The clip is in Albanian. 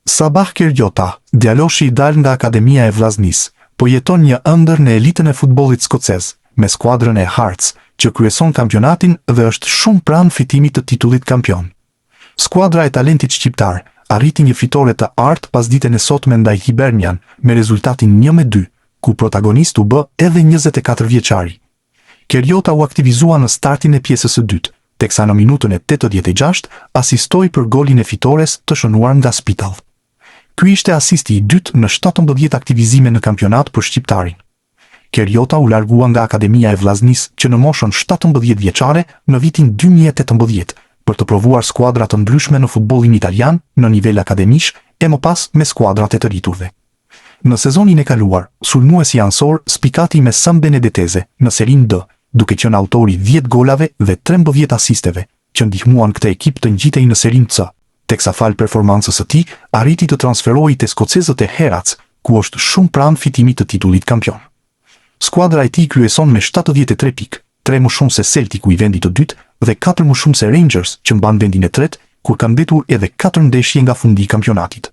Sabah Kergjota, djaloshi i dal nga Akademia e Vllaznisë, po jeton një ëndër në elitën e futbollit skocez, me skuadrën e Hearts, që kryeson kampionatin dhe është shumë pranë fitimit të titullit kampion. Skuadra e talentit shqiptar arriti një fitore të artë pas ditën e sotme ndaj Hibernian me rezultatin 1-2, ku protagonist u bë edhe 24 vjeçari. Kergjota u aktivizua në startin e pjesës së dytë, teksa në minutën e 86 asistoi për golin e fitores të shënuar nga Spital. Ky ishte asisti i dytë në 17 aktivizime në kampionat për shqiptarin. Kergjota u largua nga Akademia e Vllaznisë që në moshën 17 vjeçare në vitin 2018 për të provuar skuadra të ndryshme në futbollin italian në nivel akademish e më pas me skuadrat e të rriturve. Në sezonin e kaluar, sulmuesi ansor spikati me San Benedetese në Serie D, duke qenë autori 10 golave dhe 13 asisteve, që ndihmuan këtë ekip të ngjitej në Serie C, teksa fal performancës së tij arriti të transferohej te skocezët e Hearts, ku është shumë pranë fitimit të titullit kampion. Skuadra e tij kryeson me 73 pikë, 3 më shumë se Celticu i vendit të dytë dhe 4 më shumë se Rangers që mban vendin e tretë, kur kanë mbetur edhe 4 ndeshje nga fundi i kampionatit.